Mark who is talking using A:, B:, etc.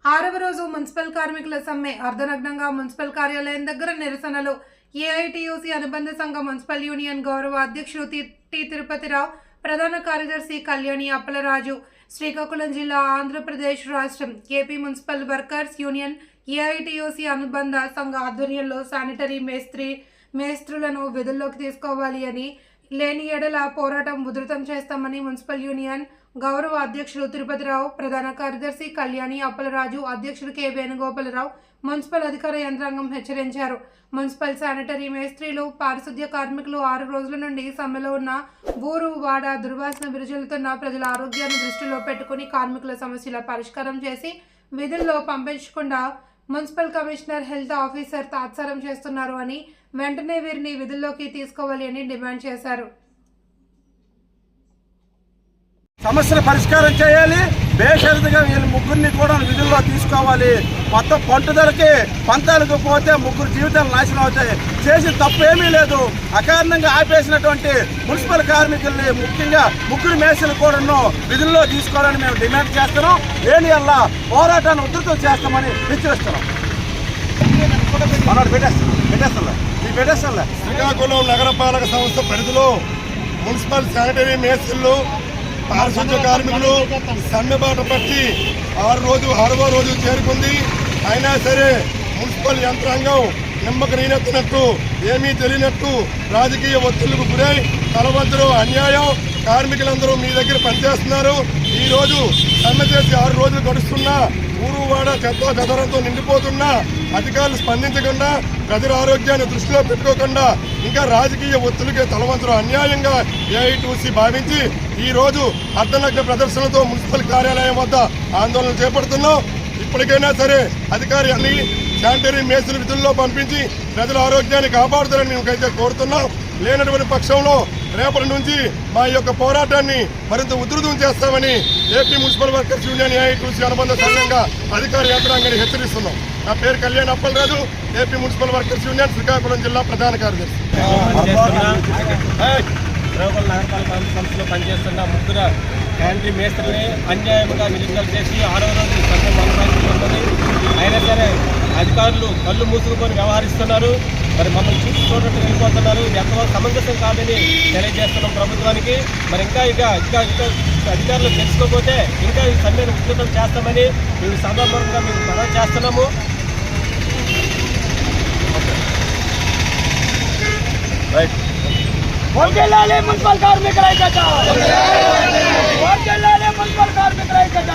A: ఆరవ రోజు మున్సిపల్ కార్మికుల సమ్మె అర్ధనగ్నంగా మున్సిపల్ కార్యాలయం దగ్గర నిరసనలు. ఏఐటీయూసీ అనుబంధ సంఘ మున్సిపల్ యూనియన్ గౌరవ అధ్యక్షుడు టి తిరుపతిరావు, ప్రధాన కార్యదర్శి కళ్యాణి అప్పలరాజు, శ్రీకాకుళం జిల్లా, ఆంధ్రప్రదేశ్ రాష్ట్రం AP municipal workers union AITUC అనుబంధ సంఘ ఆధ్వర్యంలో శానిటరీ మేస్త్రులను విధుల్లోకి తీసుకోవాలి అని, లేని ఎడల పోరాటం ఉధృతం చేస్తామని మున్సిపల్ యూనియన్ గౌరవ అధ్యక్షుడు తిరుపతిరావు, ప్రధాన కార్యదర్శి కళ్యాణి అప్పలరాజు, అధ్యక్షుడు కె వేణుగోపాలరావు, మున్సిపల్ అధికార యంత్రాంగం హెచ్చరించారు. మున్సిపల్ శానిటరీ మేస్త్రీలు, పారిశుద్ధ్య కార్మికులు 6 రోజుల నుండి సమ్మెలో ఉన్న ఊరు వాడ దుర్వాసన విరుజులుతున్న ప్రజల ఆరోగ్యాన్ని దృష్టిలో పెట్టుకుని కార్మికుల సమస్యల పరిష్కారం చేసి విధుల్లో పంపించకుండా మున్సిపల్ కమిషనర్, హెల్త్ ఆఫీసర్ తాత్సారం చేస్తున్నారు అని, వెంటనే వీరిని విధుల్లోకి తీసుకోవాలి అని డిమాండ్ చేశారు.
B: సమస్యలు పరిష్కారం చేయాలి. బేషరతుగా వీళ్ళు ముగ్గురిని కూడా విధుల్లో తీసుకోవాలి. మొత్తం పట్టుదలకి పంతాలకు పోతే ముగ్గురు జీవితాలు నాశనం అవుతాయి. చేసిన తప్పు ఏమీ లేదు. అకారణంగా ఆపేసినటువంటి మున్సిపల్ కార్మికుల్ని, ముఖ్యంగా ముగ్గురు మేస్త్రులు కూడా విధుల్లో తీసుకోవాలని మేము డిమాండ్ చేస్తున్నాం. లేని వల్ల పోరాటాన్ని ఉధృతం చేస్తామని హెచ్చరిస్తున్నాం.
C: శ్రీకాకుళం నగరపాలక సంస్థ పరిధిలో మున్సిపల్ శానిటరీ మేస్త్రులు, పారిశుద్ధ్య కార్మికులు సమ్మెబాట పట్టి 6వ రోజు చేరుకుంది. అయినా సరే మున్సిపల్ యంత్రాంగం నిమ్మకు నీరెత్తినట్టు, ఏమీ తెలియనట్టు రాజకీయ ఒత్తిళ్లకు గురై తలవంతులు అన్యాయం. కార్మికులందరూ మీ దగ్గర పనిచేస్తున్నారు. ఈ రోజు సమ్మె చేసి 6 రోజులు గడుస్తున్నా ఊరు వాడ చెత్త చెదరంతో నిండిపోతున్నా అధికారులు స్పందించకుండా, ప్రజల ఆరోగ్యాన్ని దృష్టిలో పెట్టుకోకుండా ఇంకా రాజకీయ ఒత్తిడికి తలవంతులు అన్యాయంగా ఏఐటీయూసీ భావించి ఈ రోజు అర్ధనగ్న ప్రదర్శనలతో మున్సిపల్ కార్యాలయం వద్ద ఆందోళన చేపడుతున్నాం. ఇప్పటికైనా సరే అధికారులని శానిటరీ మేస్త్రుల విధుల్లో పంపించి ప్రజల ఆరోగ్యాన్ని కాపాడుతారని మేమైతే కోరుతున్నాం. లేనటువంటి పక్షంలో రేపటి నుంచి మా యొక్క పోరాటాన్ని మరింత ఉధృతం చేస్తామని AP municipal workers union AITUC అనుబంధ సంఘంగా అధికార యంత్రాంగాన్ని హెచ్చరిస్తున్నాం. నా పేరు Kalyani Appalaraju, AP municipal workers union Srikakulam జిల్లా ప్రధాన కార్యదర్శి.
D: శ్రీకాకుళం నగరపాలక సంస్థలో పనిచేస్తున్న ముగ్గురు శానిటరీ మేస్త్రులని అన్యాయంగా విడుదల చేసి 6వ రోజు సమ్మె కొనసాగుతున్నది. అయినా సరే అధికారులు కళ్ళు మూసుకొని వ్యవహరిస్తున్నారు. మరి మమ్మల్ని చూసి చూడటం వెళ్ళిపోతున్నారు. ఎంతవరకు సమంజసం కాదని తెలియజేస్తున్నాం ప్రభుత్వానికి. మరి ఇంకా అధికారులు తెలుసుకోకపోతే ఇంకా ఈ సమ్మెను ఉధృతం చేస్తామని మేము సభాపూర్వకంగా మేము మనవి చేస్తున్నాము.
E: వర్ధిల్లాలి మున్సిపల్ కార్మికుల ఐక్యత, వర్ధిల్లాలి మున్సిపల్ కార్మికుల ఐక్యత.